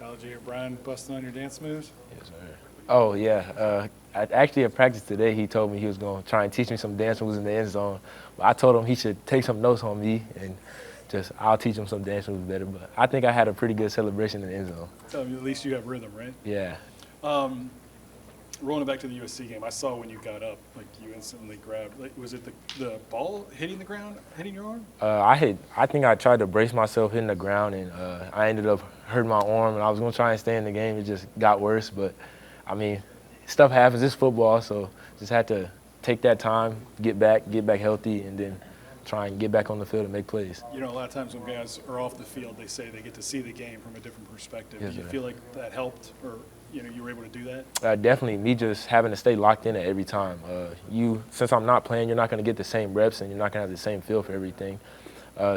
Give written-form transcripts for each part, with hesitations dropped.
College, you hear Brian busting on your dance moves? Yes, sir. Oh, yeah. Actually, at practice today, he told me he was going to try and teach me some dance moves in the end zone. But I told him he should take some notes on me and just I'll teach him some dance moves better. But I think I had a pretty good celebration in the end zone. Tell me, at least you have rhythm, right? Yeah. Um, Rolling back to the USC game, I saw when you got up, like you instantly grabbed. Like, was it the ball hitting the ground, hitting your arm? I think I tried to brace myself hitting the ground, and I ended up hurting my arm. And I was gonna try and stay in the game. It just got worse. But I mean, stuff happens. It's football, so just had to take that time, get back healthy, and then try and get back on the field and make plays. You know, a lot of times when guys are off the field, they say they get to see the game from a different perspective. Yes, Do you sir. feel like that helped, or you were able to do that? Definitely, me just having to stay locked in at every time. Since I'm not playing, you're not going to get the same reps and you're not going to have the same feel for everything.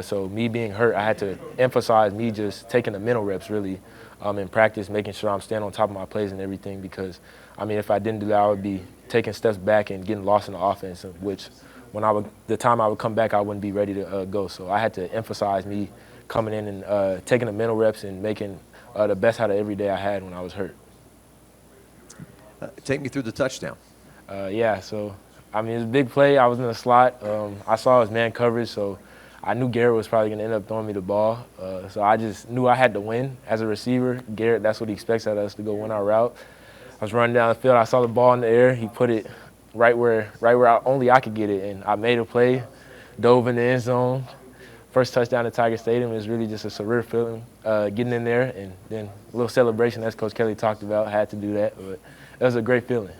So me being hurt, I had to emphasize me just taking the mental reps really in practice, making sure I'm staying on top of my plays and everything. Because I mean, if I didn't do that, I would be taking steps back and getting lost in the offense, which the time I would come back, I wouldn't be ready to go. So I had to emphasize me coming in and taking the mental reps and making the best out of every day I had when I was hurt. Take me through the touchdown. Yeah, so, I mean, it was a big play. I was in the slot. I saw his man coverage, so I knew Garrett was probably going to end up throwing me the ball. So I just knew I had to win as a receiver. Garrett, that's what he expects of us, to go win our route. I was running down the field. I saw the ball in the air. He put it right where only I could get it, and I made a play, dove in the end zone. First touchdown at Tiger Stadium is really just a surreal feeling, getting in there, and then a little celebration, as Coach Kelly talked about. I had to do that, but it was a great feeling.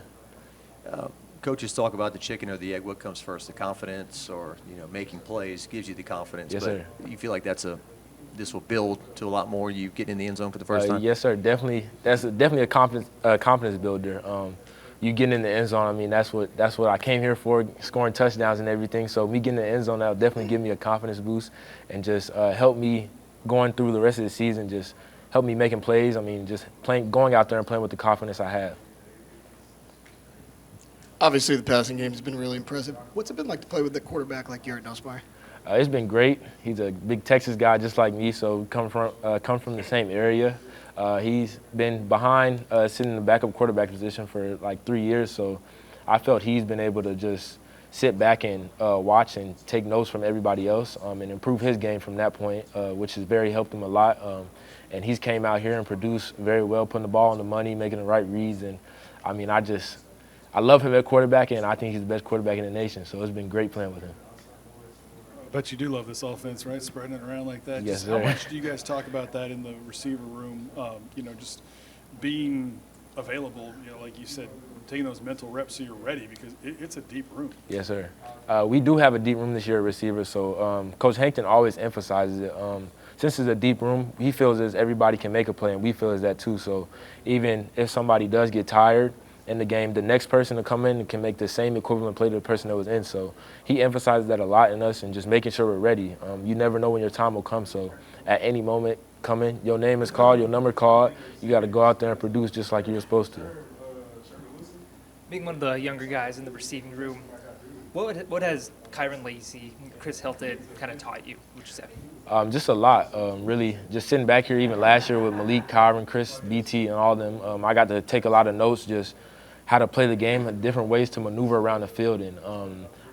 Coaches talk about the chicken or the egg. What comes first, the confidence or making plays gives you the confidence? Yes, but sir. You feel like this will build to a lot more. You get in the end zone for the first time. Yes, sir. Definitely, that's definitely a confidence builder. You getting in the end zone. I mean, that's what I came here for, scoring touchdowns and everything. So me getting in the end zone, that'll definitely give me a confidence boost and just help me going through the rest of the season. Just help me making plays. I mean, just going out there and playing with the confidence I have. Obviously, the passing game has been really impressive. What's it been like to play with a quarterback like Garrett Nussmeier? It's been great. He's a big Texas guy just like me, so come from the same area. He's been behind sitting in the backup quarterback position for like 3 years, so I felt he's been able to just sit back and watch and take notes from everybody else and improve his game from that point, which has very helped him a lot. And he's came out here and produced very well, putting the ball on the money, making the right reads. And I mean, I love him at quarterback, and I think he's the best quarterback in the nation, so it's been great playing with him. But you do love this offense, right? Spreading it around like that. Yes, Just how sir. much do you guys talk about that in the receiver room? Just being available. Like you said, taking those mental reps so you're ready because it's a deep room. Yes, sir. We do have a deep room this year at receiver, so Coach Hankton always emphasizes it. Since it's a deep room, he feels as everybody can make a play, and we feel as that too. So even if somebody does get tired in the game, the next person to come in can make the same equivalent play to the person that was in. So he emphasizes that a lot in us and just making sure we're ready. You never know when your time will come, so at any moment, come in, your name is called, your number called, you got to go out there and produce just like you're supposed to. Being one of the younger guys in the receiving room, what has Kyron Lacey, Chris Hilton kind of taught you, would you say? Just a lot, really. Just sitting back here even last year with Malik, Kyron, Chris, BT, and all of them, I got to take a lot of notes, just how to play the game, different ways to maneuver around the field. And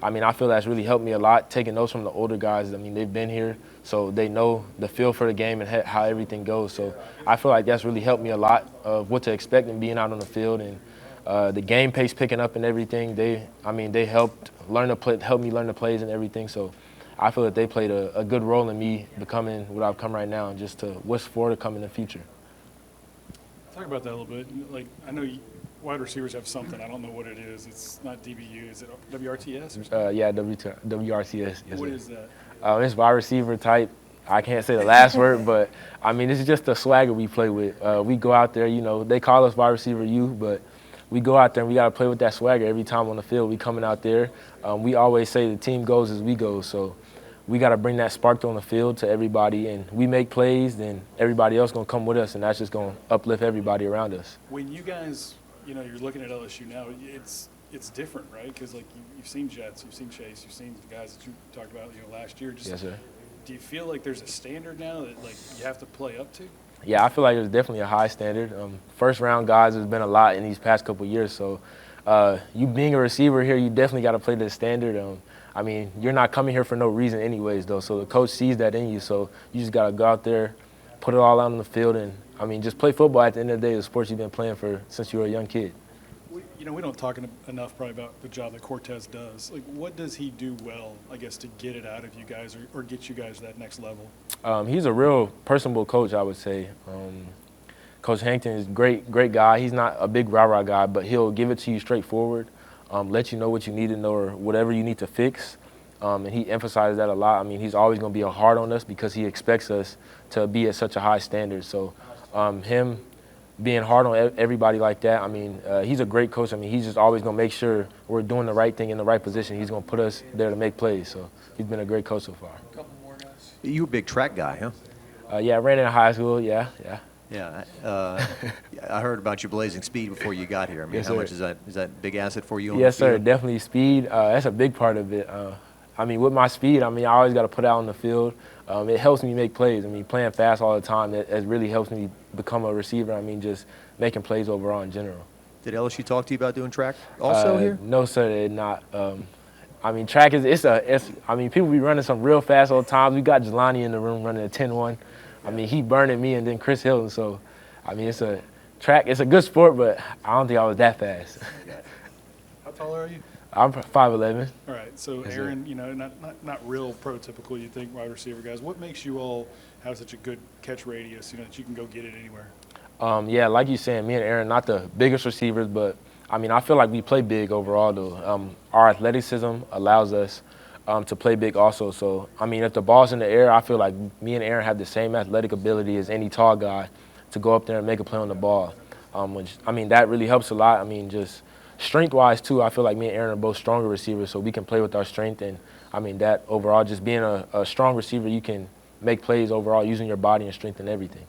I mean, I feel that's really helped me a lot, taking notes from the older guys. I mean, they've been here, so they know the feel for the game and how everything goes. So I feel like that's really helped me a lot of what to expect in being out on the field. And the game pace picking up and everything, they helped help me learn the plays and everything. So I feel that they played a good role in me becoming what I've come right now and just to what's for to come in the future. Talk about that a little bit. Like, I know wide receivers have something. I don't know what it is. It's not DBU. Is it WRTS or something? Yeah, WRCS. Yes, What sir. is that? It's wide receiver type. I can't say the last word, but I mean, this is just the swagger we play with. We go out there, they call us wide receiver U, but we go out there and we got to play with that swagger every time on the field. We coming out there. We always say the team goes as we go, so we got to bring that spark on the field to everybody, and we make plays, then everybody else going to come with us, and that's just going to uplift everybody around us. When you guys, you're looking at LSU now, it's different, right? Because, like, you've seen Jets, you've seen Chase, you've seen the guys that you talked about, last year. Yes, sir. Do you feel like there's a standard now that, like, you have to play up to? Yeah, I feel like there's definitely a high standard. First round guys, there's been a lot in these past couple years. So you being a receiver here, you definitely got to play the standard. I mean, you're not coming here for no reason anyways, though. So the coach sees that in you. So you just got to go out there, put it all out on the field, and, I mean, just play football at the end of the day, the sport you've been playing for since you were a young kid. We don't talk enough probably about the job that Cortez does. Like, what does he do well, I guess, to get it out of you guys or get you guys to that next level? He's a real personable coach, I would say. Coach Hankton is a great guy. He's not a big rah-rah guy, but he'll give it to you straightforward, let you know what you need to know or whatever you need to fix. And he emphasizes that a lot. I mean, he's always going to be hard on us because he expects us to be at such a high standard. So him being hard on everybody like that, I mean, he's a great coach. I mean, he's just always going to make sure we're doing the right thing in the right position. He's going to put us there to make plays. So he's been a great coach so far. You a big track guy, huh? Yeah, I ran in high school, yeah. Yeah, I heard about your blazing speed before you got here. I mean, Yes, how sir. much is that a big asset for you? On Yes, the sir, field? definitely speed. That's a big part of it. I mean, with my speed, I mean, I always got to put out on the field. It helps me make plays. I mean, playing fast all the time, it really helps me become a receiver. I mean, just making plays overall in general. Did LSU talk to you about doing track also here? No, sir, they did not. I mean, track is I mean, people be running some real fast all the time. We got Jelani in the room running a 10-1. I mean, he burning me and then Chris Hilton. So, I mean, it's a good sport, but I don't think I was that fast. How tall are you? I'm 5'11". All right, so Yes, sir. Aaron, not real prototypical, you think, wide receiver guys. What makes you all have such a good catch radius, that you can go get it anywhere? Yeah, like you're saying, me and Aaron, not the biggest receivers, but I mean, I feel like we play big overall, though. Our athleticism allows us to play big also. So, I mean, if the ball's in the air, I feel like me and Aaron have the same athletic ability as any tall guy to go up there and make a play on the ball, which, I mean, that really helps a lot. I mean, just strength-wise, too, I feel like me and Aaron are both stronger receivers, so we can play with our strength. And, I mean, that overall, just being a strong receiver, you can make plays overall using your body and strength and everything.